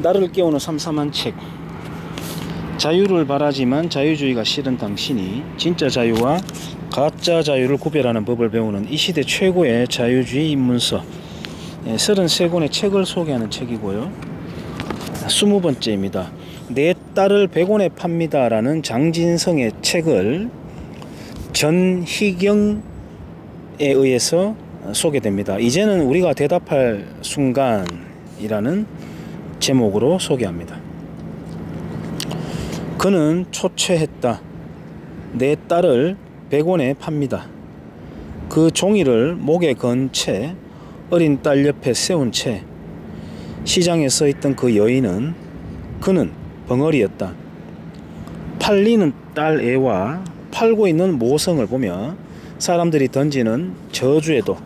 나를 깨우는 삼삼한 책. 자유를 바라지만 자유주의가 싫은 당신이 진짜 자유와 가짜 자유를 구별하는 법을 배우는 이 시대 최고의 자유주의 입문서 33권의 책을 소개하는 책이고요. 20번째입니다. 내 딸을 100원에 팝니다 라는 장진성의 책을 전희경에 의해서 소개됩니다. 이제는 우리가 대답할 순간이라는 제목으로 소개합니다. 그는 초췌했다. 내 딸을 100원에 팝니다. 그 종이를 목에 건 채 어린 딸 옆에 세운 채 시장에 서 있던 그 여인은 그는 벙어리였다. 팔리는 딸 애와 팔고 있는 모성을 보며 사람들이 던지는 저주에도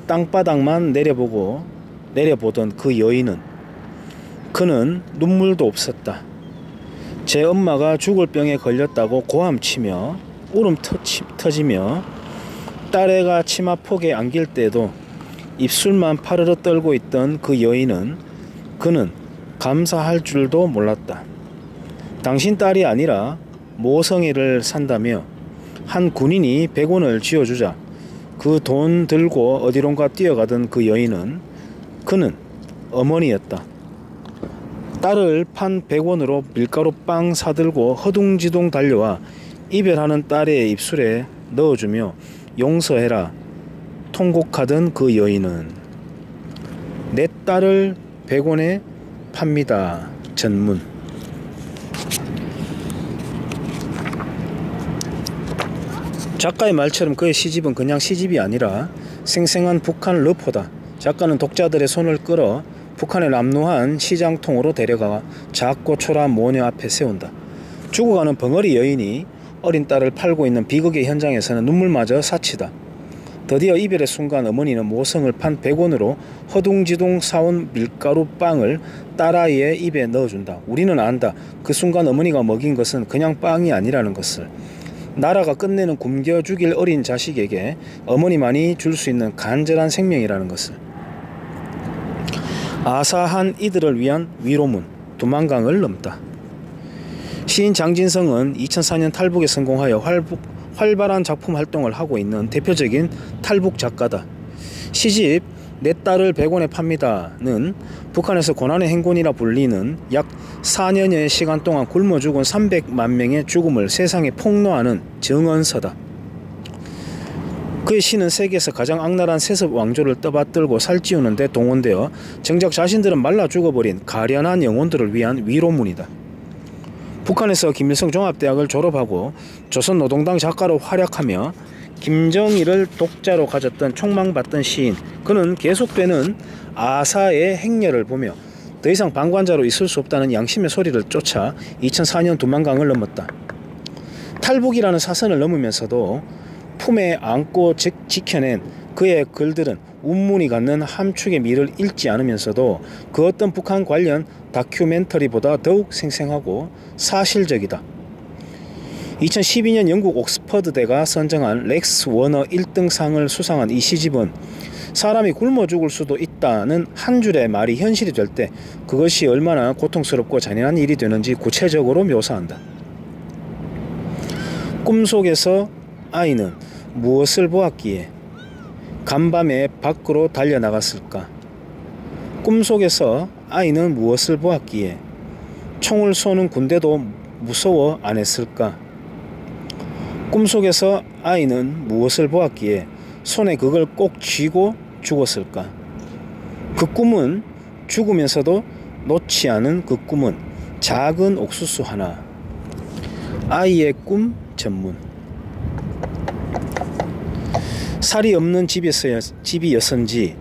땅바닥만 내려보던 그 여인은 그는 눈물도 없었다. 제 엄마가 죽을 병에 걸렸다고 고함치며 울음 터지며 딸애가 치마폭에 안길 때도 입술만 파르르 떨고 있던 그 여인은 그는 감사할 줄도 몰랐다. 당신 딸이 아니라 모성애를 산다며 한 군인이 100원을 쥐어주자 그 돈 들고 어디론가 뛰어가던 그 여인은 그는 어머니였다. 딸을 판 100원으로 밀가루 빵 사들고 허둥지둥 달려와 이별하는 딸의 입술에 넣어주며 용서해라 통곡하던 그 여인은 내 딸을 100원에 팝니다. 전문. 작가의 말처럼 그의 시집은 그냥 시집이 아니라 생생한 북한 러포다. 작가는 독자들의 손을 끌어 북한의 남루한 시장통으로 데려가 작고 초라한 모녀 앞에 세운다. 죽어가는 벙어리 여인이 어린 딸을 팔고 있는 비극의 현장에서는 눈물마저 사치다. 드디어 이별의 순간 어머니는 모성을 판 100원으로 허둥지둥 사온 밀가루 빵을 딸아이의 입에 넣어준다. 우리는 안다. 그 순간 어머니가 먹인 것은 그냥 빵이 아니라는 것을. 나라가 끝내는 굶겨 죽일 어린 자식에게 어머니만이 줄 수 있는 간절한 생명이라는 것을. 아사한 이들을 위한 위로문. 두만강을 넘다. 시인 장진성은 2004년 탈북에 성공하여 활발한 작품 활동을 하고 있는 대표적인 탈북 작가다. 시집 내 딸을 100원에 팝니다는 북한에서 고난의 행군이라 불리는 약 4년여의 시간 동안 굶어 죽은 300만 명의 죽음을 세상에 폭로하는 정언서다. 그의 시는 세계에서 가장 악랄한 세습 왕조를 떠받들고 살찌우는 데 동원되어 정작 자신들은 말라 죽어버린 가련한 영혼들을 위한 위로문이다. 북한에서 김일성 종합대학을 졸업하고 조선노동당 작가로 활약하며 김정일을 독자로 가졌던 촉망받던 시인. 그는 계속되는 아사의 행렬을 보며 더 이상 방관자로 있을 수 없다는 양심의 소리를 쫓아 2004년 두만강을 넘었다. 탈북이라는 사선을 넘으면서도 품에 안고 지켜낸 그의 글들은 운문이 갖는 함축의 미를 잃지 않으면서도 그 어떤 북한 관련 다큐멘터리보다 더욱 생생하고 사실적이다. 2012년 영국 옥스퍼드대가 선정한 렉스 워너 1등상을 수상한 이 시집은 사람이 굶어 죽을 수도 있다는 한 줄의 말이 현실이 될 때 그것이 얼마나 고통스럽고 잔인한 일이 되는지 구체적으로 묘사한다. 꿈속에서 아이는 무엇을 보았기에 간밤에 밖으로 달려나갔을까? 꿈속에서 아이는 무엇을 보았기에 총을 쏘는 군대도 무서워 안 했을까? 꿈속에서 아이는 무엇을 보았기에 손에 그걸 꼭 쥐고 죽었을까? 그 꿈은 죽으면서도 놓지 않은 그 꿈은 작은 옥수수 하나. 아이의 꿈 전문. 살이 없는 집이었은지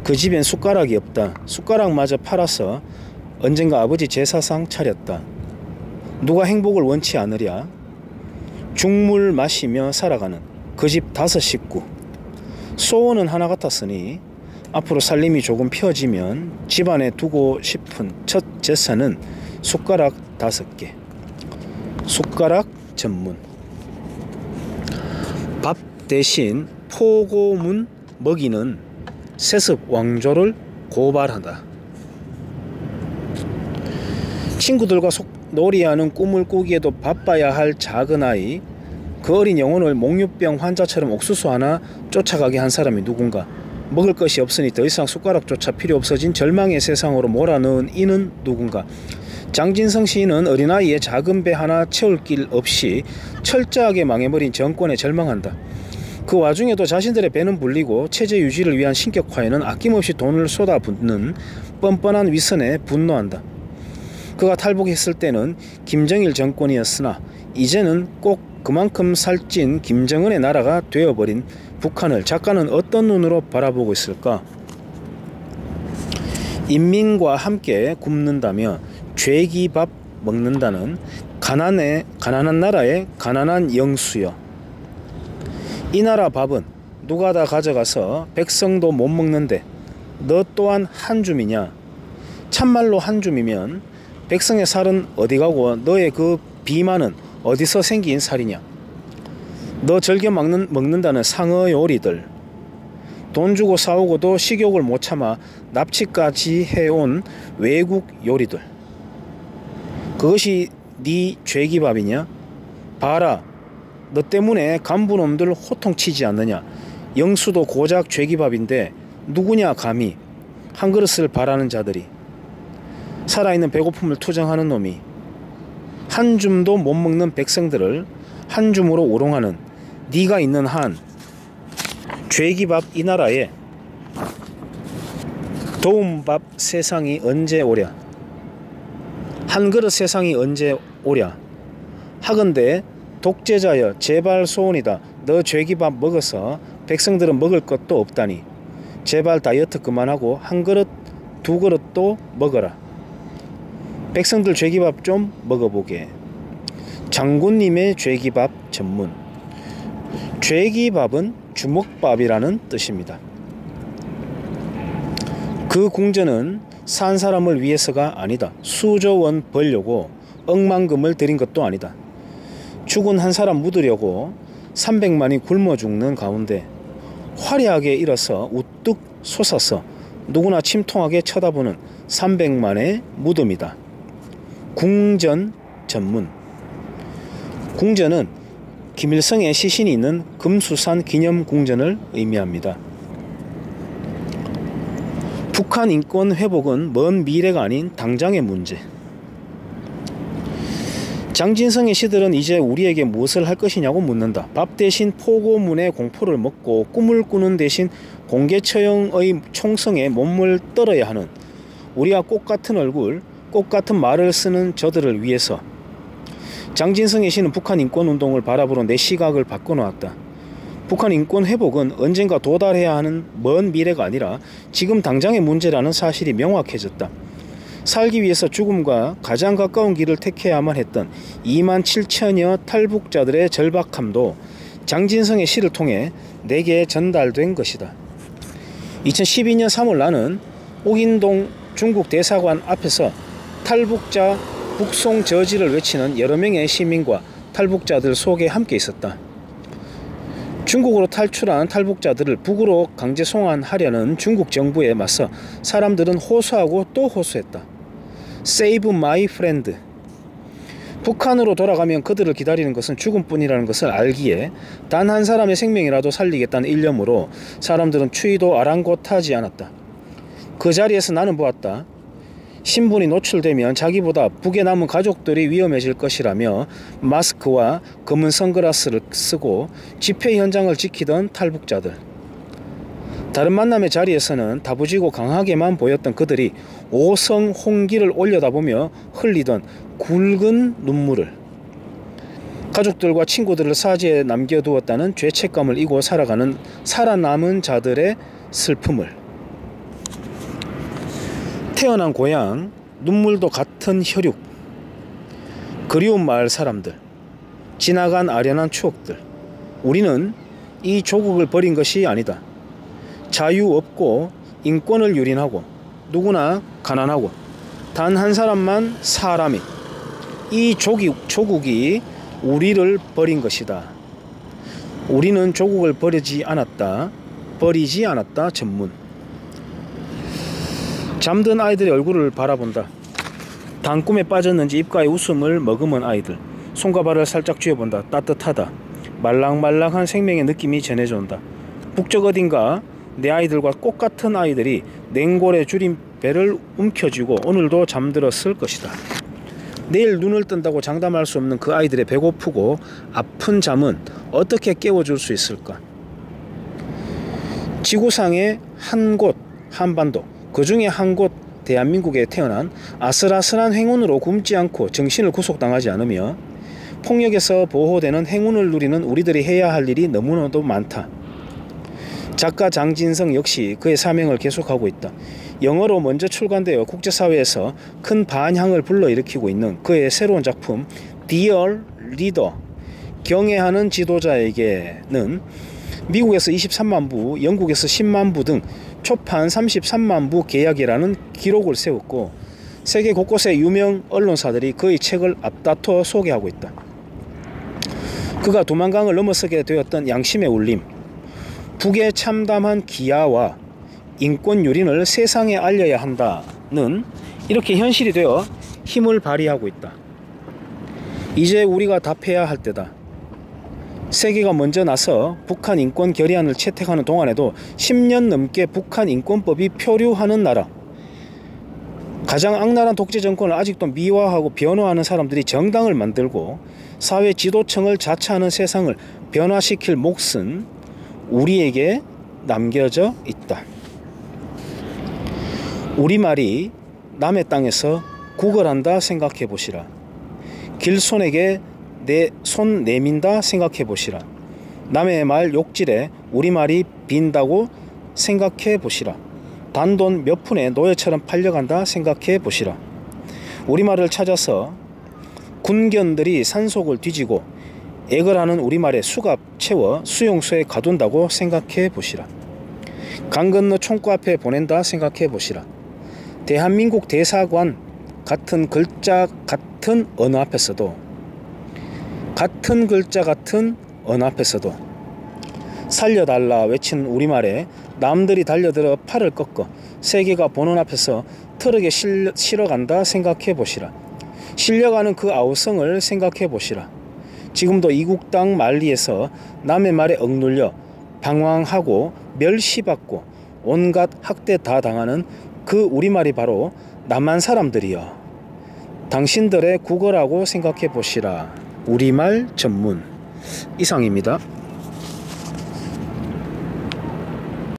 그 집엔 숟가락이 없다. 숟가락마저 팔아서 언젠가 아버지 제사상 차렸다. 누가 행복을 원치 않으랴? 죽물 마시며 살아가는 그 집 5 식구. 소원은 하나 같았으니 앞으로 살림이 조금 펴지면 집안에 두고 싶은 첫 제사는 숟가락 5개. 숟가락 전문. 밥 대신 포고문 먹이는 세습 왕조를 고발한다. 친구들과 놀이하는 꿈을 꾸기에도 바빠야 할 작은 아이, 그 어린 영혼을 몽유병 환자처럼 옥수수 하나 쫓아가게 한 사람이 누군가? 먹을 것이 없으니 더 이상 숟가락조차 필요 없어진 절망의 세상으로 몰아넣은 이는 누군가? 장진성 시인은 어린아이의 작은 배 하나 채울 길 없이 철저하게 망해버린 정권에 절망한다. 그 와중에도 자신들의 배는 불리고 체제 유지를 위한 신격화에는 아낌없이 돈을 쏟아붓는 뻔뻔한 위선에 분노한다. 그가 탈북했을 때는 김정일 정권이었으나 이제는 꼭 그만큼 살찐 김정은의 나라가 되어버린 북한을 작가는 어떤 눈으로 바라보고 있을까? 인민과 함께 굶는다며 죄기밥 먹는다는 가난한 나라의 가난한 영수여. 이 나라 밥은 누가 다 가져가서 백성도 못 먹는데 너 또한 한 줌이냐? 참말로 한 줌이면 백성의 살은 어디 가고 너의 그 비만은 어디서 생긴 살이냐? 너 즐겨 먹는다는 상어 요리들, 돈 주고 사오고도 식욕을 못 참아 납치까지 해온 외국 요리들, 그것이 네 죄기밥이냐? 봐라, 너 때문에 간부놈들 호통치지 않느냐? 영수도 고작 죄기밥인데 누구냐 감히 한 그릇을 바라는 자들이, 살아있는 배고픔을 투정하는 놈이 한 줌도 못 먹는 백성들을 한 줌으로 오롱하는 네가 있는 한 죄기밥 이 나라에 도움밥 세상이 언제 오랴? 한 그릇 세상이 언제 오랴? 하건대 독재자여 제발 소원이다. 너 죄기밥 먹어서 백성들은 먹을 것도 없다니 제발 다이어트 그만하고 한 그릇 두 그릇도 먹어라. 백성들 죄기밥 좀 먹어보게. 장군님의 죄기밥 전문. 죄기밥은 주먹밥이라는 뜻입니다. 그 궁전은 산 사람을 위해서가 아니다. 수조 원 벌려고 억만금을 들인 것도 아니다. 죽은 한 사람 묻으려고 300만이 굶어 죽는 가운데 화려하게 일어서 우뚝 솟아서 누구나 침통하게 쳐다보는 300만의 무덤이다. 궁전 전문. 궁전은 김일성의 시신이 있는 금수산 기념궁전을 의미합니다. 북한 인권 회복은 먼 미래가 아닌 당장의 문제. 장진성의 시들은 이제 우리에게 무엇을 할 것이냐고 묻는다. 밥 대신 포고문의 공포를 먹고 꿈을 꾸는 대신 공개처형의 총성에 몸을 떨어야 하는 우리와 꽃같은 얼굴, 꽃같은 말을 쓰는 저들을 위해서 장진성의 시는 북한 인권운동을 바라보는 내 시각을 바꿔놓았다. 북한 인권 회복은 언젠가 도달해야 하는 먼 미래가 아니라 지금 당장의 문제라는 사실이 명확해졌다. 살기 위해서 죽음과 가장 가까운 길을 택해야만 했던 2만 7천여 탈북자들의 절박함도 장진성의 시를 통해 내게 전달된 것이다. 2012년 3월 나는 옥인동 중국 대사관 앞에서 탈북자 북송 저지를 외치는 여러 명의 시민과 탈북자들 속에 함께 있었다. 중국으로 탈출한 탈북자들을 북으로 강제 송환하려는 중국 정부에 맞서 사람들은 호소하고 또 호소했다. Save my friend. 북한으로 돌아가면 그들을 기다리는 것은 죽음뿐이라는 것을 알기에 단 한 사람의 생명이라도 살리겠다는 일념으로 사람들은 추위도 아랑곳하지 않았다. 그 자리에서 나는 보았다. 신분이 노출되면 자기보다 북에 남은 가족들이 위험해질 것이라며 마스크와 검은 선글라스를 쓰고 집회 현장을 지키던 탈북자들. 다른 만남의 자리에서는 다부지고 강하게만 보였던 그들이 오성 홍기를 올려다보며 흘리던 굵은 눈물을, 가족들과 친구들을 사지에 남겨두었다는 죄책감을 이고 살아가는 살아남은 자들의 슬픔을, 태어난 고향, 눈물도 같은 혈육, 그리운 마을 사람들, 지나간 아련한 추억들. 우리는 이 조국을 버린 것이 아니다. 자유 없고 인권을 유린하고 누구나 가난하고 단 한 사람만 사람인 이 조국이 우리를 버린 것이다. 우리는 조국을 버리지 않았다 전문. 잠든 아이들의 얼굴을 바라본다. 단꿈에 빠졌는지 입가에 웃음을 머금은 아이들. 손과 발을 살짝 쥐어본다. 따뜻하다. 말랑말랑한 생명의 느낌이 전해져 온다. 북쪽 어딘가 내 아이들과 똑같은 아이들이 냉골에 줄인 배를 움켜쥐고 오늘도 잠들었을 것이다. 내일 눈을 뜬다고 장담할 수 없는 그 아이들의 배고프고 아픈 잠은 어떻게 깨워줄 수 있을까? 지구상의 한 곳 한반도, 그 중에 한 곳 대한민국에 태어난 아슬아슬한 행운으로 굶지 않고 정신을 구속당하지 않으며 폭력에서 보호되는 행운을 누리는 우리들이 해야 할 일이 너무나도 많다. 작가 장진성 역시 그의 사명을 계속하고 있다. 영어로 먼저 출간되어 국제사회에서 큰 반향을 불러일으키고 있는 그의 새로운 작품 Dear Leader, 경애하는 지도자에게는 미국에서 23만 부, 영국에서 10만 부 등 초판 33만 부 계약이라는 기록을 세웠고 세계 곳곳의 유명 언론사들이 그의 책을 앞다퉈 소개하고 있다. 그가 두만강을 넘어서게 되었던 양심의 울림, 북의 참담한 기아와 인권 유린을 세상에 알려야 한다는 이렇게 현실이 되어 힘을 발휘하고 있다. 이제 우리가 답해야 할 때다. 세계가 먼저 나서 북한 인권 결의안을 채택하는 동안에도 10년 넘게 북한 인권법이 표류하는 나라, 가장 악랄한 독재 정권을 아직도 미화하고 변호하는 사람들이 정당을 만들고 사회 지도층을 자처하는 세상을 변화시킬 몫은 우리에게 남겨져 있다. 우리말이 남의 땅에서 구걸한다 생각해 보시라. 길손에게 내 손 내민다 생각해 보시라. 남의 말 욕질에 우리말이 빈다고 생각해 보시라. 단돈 몇 푼에 노예처럼 팔려간다 생각해 보시라. 우리말을 찾아서 군견들이 산속을 뒤지고 액을 하는 우리말에 수갑 채워 수용소에 가둔다고 생각해 보시라. 강 건너 총구 앞에 보낸다 생각해 보시라. 대한민국 대사관 같은 글자 같은 언어 앞에서도 살려달라 외치는 우리말에 남들이 달려들어 팔을 꺾어 세계가 보는 앞에서 트럭에 실어간다 생각해 보시라. 실려가는 그 아우성을 생각해 보시라. 지금도 이국 땅 만리에서 남의 말에 억눌려 방황하고 멸시받고 온갖 학대 다 당하는 그 우리말이 바로 남한 사람들이여. 당신들의 국어라고 생각해 보시라. 우리말 전문 이상입니다.